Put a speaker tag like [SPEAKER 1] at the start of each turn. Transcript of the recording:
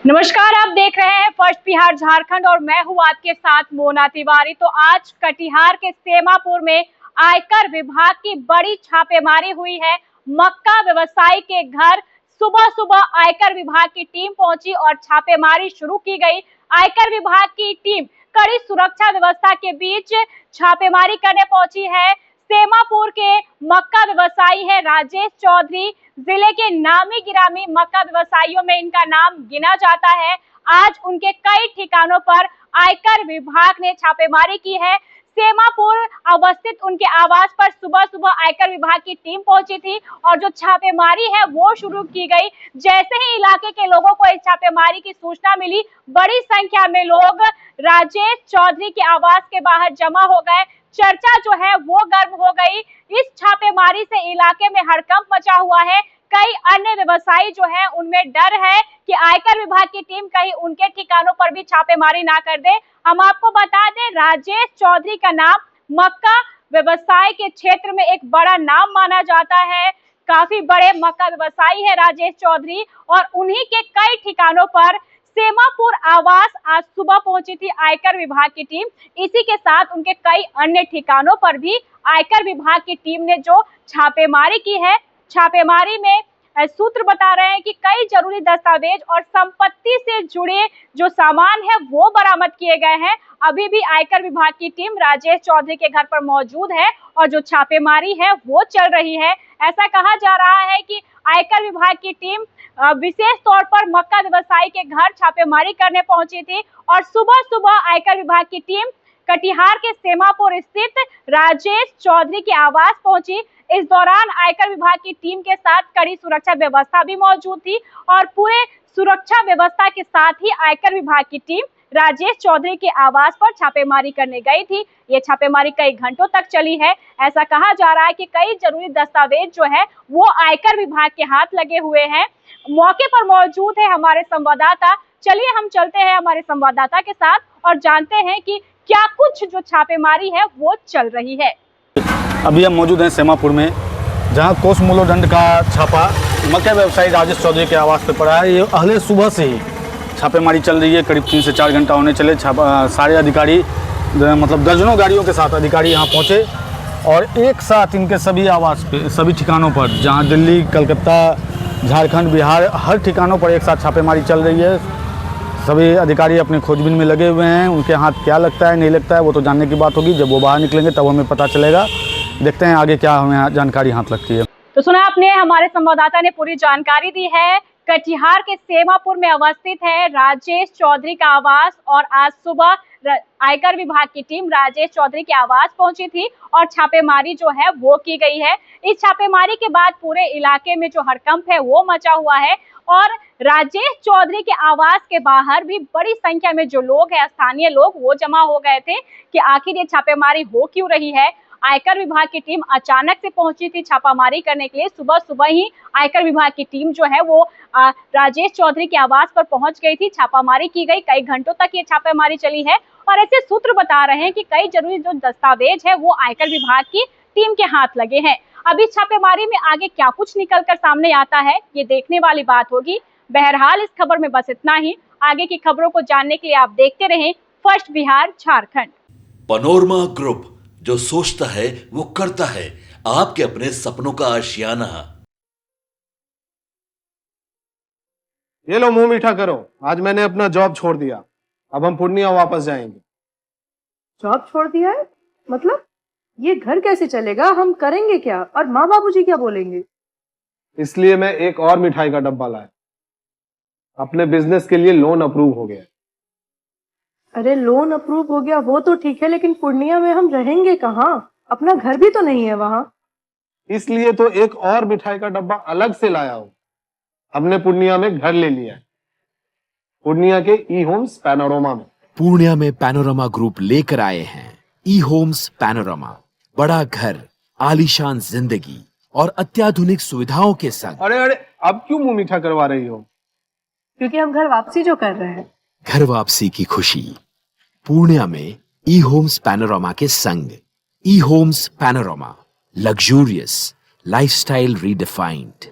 [SPEAKER 1] नमस्कार, आप देख रहे हैं फर्स्ट बिहार झारखंड और मैं हूं आपके साथ मोना तिवारी। तो आज कटिहार के सेमापुर में आयकर विभाग की बड़ी छापेमारी हुई है। मक्का व्यवसायी के घर सुबह सुबह आयकर विभाग की टीम पहुंची और छापेमारी शुरू की गई। आयकर विभाग की टीम कड़ी सुरक्षा व्यवस्था के बीच छापेमारी करने पहुंची है। सेमापुर के मक्का व्यवसायी है राजेश चौधरी। जिले के नामी गिरामी मक्का व्यवसायियों में इनका नाम गिना जाता है। आज उनके कई ठिकानों पर आयकर विभाग ने छापेमारी की है। सेमापुर अवस्थित उनके आवास पर सुबह सुबह आयकर विभाग की टीम पहुंची थी और जो छापेमारी है वो शुरू की गई। जैसे ही इलाके के लोगों को इस छापेमारी की सूचना मिली, बड़ी संख्या में लोग राजेश चौधरी के आवास के बाहर जमा हो गए। चर्चा जो है वो गर्म हो गई। इस छापेमारी से इलाके में हड़कंप मचा हुआ है। कई अन्य व्यवसायी जो है उनमें डर है कि आयकर विभाग की टीम कहीं उनके ठिकानों पर भी छापेमारी ना कर दे। हम आपको बता दें, राजेश चौधरी का नाम मक्का व्यवसाय के क्षेत्र में एक बड़ा नाम माना जाता है। काफी बड़े मक्का व्यवसायी है राजेश चौधरी और उन्हीं के कई ठिकानों पर सेमापुर आवास आज सुबह पहुंची थी आयकर विभाग की टीम। इसी के साथ उनके कई अन्य ठिकानों पर भी आयकर विभाग की टीम ने जो छापेमारी की है, छापेमारी में सूत्र बता रहे हैं कि कई जरूरी दस्तावेज और संपत्ति से जुड़े जो सामान है वो बरामद किए गए हैं। अभी भी आयकर विभाग की टीम राजेश चौधरी के घर पर मौजूद है और जो छापेमारी है वो चल रही है। ऐसा कहा जा रहा है कि आयकर विभाग की टीम विशेष तौर पर मक्का व्यवसायी के घर छापेमारी करने पहुंची थी और सुबह सुबह आयकर विभाग की टीम कटिहार के सेमापुर स्थित राजेश चौधरी के आवास पहुंची। इस दौरान आयकर विभाग की टीम के साथ कड़ी सुरक्षा व्यवस्था भी मौजूद थी और पूरे सुरक्षा व्यवस्था के साथ ही आयकर विभाग की टीम राजेश चौधरी के आवास पर छापेमारी करने गई थी। ये छापेमारी कई घंटों तक चली है। ऐसा कहा जा रहा है कि कई जरूरी दस्तावेज जो है वो आयकर विभाग के हाथ लगे हुए हैं। मौके पर मौजूद है हमारे संवाददाता। चलिए हम चलते हैं हमारे संवाददाता के साथ और जानते हैं कि क्या कुछ जो छापेमारी है वो चल रही है।
[SPEAKER 2] अभी हम मौजूद हैं सेमापुर में, जहां कोष मूल्योदंड का छापा मक्का व्यवसायी राजेश चौधरी के आवास पर पड़ा है। ये अगले सुबह से ही छापेमारी चल रही है। करीब 3 से 4 घंटा होने चले। सारे अधिकारी मतलब दर्जनों गाड़ियों के साथ अधिकारी यहाँ पहुँचे और एक साथ इनके सभी आवास पे, सभी ठिकानों पर, जहाँ दिल्ली, कलकत्ता, झारखंड, बिहार, हर ठिकानों पर एक साथ छापेमारी चल रही है। सभी अधिकारी अपने खोजबीन में लगे हुए हैं। उनके हाथ क्या लगता है नहीं लगता है वो तो जानने की बात होगी। जब वो बाहर निकलेंगे तब हमें पता चलेगा। देखते हैं आगे क्या हमें जानकारी हाथ लगती है।
[SPEAKER 1] तो सुना आपने, हमारे संवाददाता ने पूरी जानकारी दी है। कटिहार के सेमापुर में अवस्थित है राजेश चौधरी का आवास और आज सुबह आयकर विभाग की टीम राजेश चौधरी के आवास पहुंची थी और छापेमारी जो है वो की गई है। इस छापेमारी के बाद पूरे इलाके में जो हड़कंप है वो मचा हुआ है और राजेश चौधरी के आवास के बाहर भी बड़ी संख्या में जो लोग हैं, स्थानीय लोग, वो जमा हो गए थे कि आखिर ये छापेमारी हो क्यों रही है। आयकर विभाग की टीम अचानक से पहुंची थी छापामारी करने के लिए। सुबह सुबह ही आयकर विभाग की टीम जो है वो राजेश चौधरी के आवास पर पहुंच गई थी। छापामारी की गई, कई घंटों तक ये छापेमारी चली है और ऐसे सूत्र बता रहे हैं कि कई जरूरी जो दस्तावेज है वो आयकर विभाग की टीम के हाथ लगे हैं। अभी छापेमारी में आगे क्या कुछ निकल कर सामने आता है ये देखने वाली बात होगी। बहरहाल इस खबर में बस इतना ही। आगे की खबरों को जानने के लिए आप देखते रहें first Bihar Jharkhand.
[SPEAKER 3] Panorama group, जो सोचता है वो करता है। आपके अपने सपनों का आशियाना।
[SPEAKER 4] ये लो, मुंह मीठा करो। आज मैंने अपना जॉब छोड़ दिया। अब हम पूर्णिया वापस जाएंगे।
[SPEAKER 5] जॉब छोड़ दिया है? मतलब ये घर कैसे चलेगा? हम करेंगे क्या? और माँ बाबूजी क्या बोलेंगे?
[SPEAKER 4] इसलिए मैं एक और मिठाई का डब्बा लाया। अपने बिजनेस के लिए लोन अप्रूव हो गया।
[SPEAKER 5] अरे लोन अप्रूव हो गया वो तो ठीक है, लेकिन पूर्णिया में हम रहेंगे कहाँ? अपना घर भी तो नहीं है वहाँ।
[SPEAKER 4] इसलिए तो एक और मिठाई का डब्बा अलग से लाया हूँ। हमने पूर्णिया में घर ले लिया है, पूर्णिया के ई होम्स पैनोरमा में।
[SPEAKER 6] पूर्णिया में पैनोरमा ग्रुप लेकर आए हैं ई होम्स पैनोरमा। बड़ा घर, आलीशान जिंदगी और अत्याधुनिक सुविधाओं के संग।
[SPEAKER 4] अरे अब क्यों मुंह मीठा करवा रही हो?
[SPEAKER 5] क्योंकि हम घर वापसी जो कर रहे हैं।
[SPEAKER 6] घर वापसी की खुशी पूर्णिया में ई होम्स पैनोरमा के संग। E homes panorama, luxurious lifestyle redefined.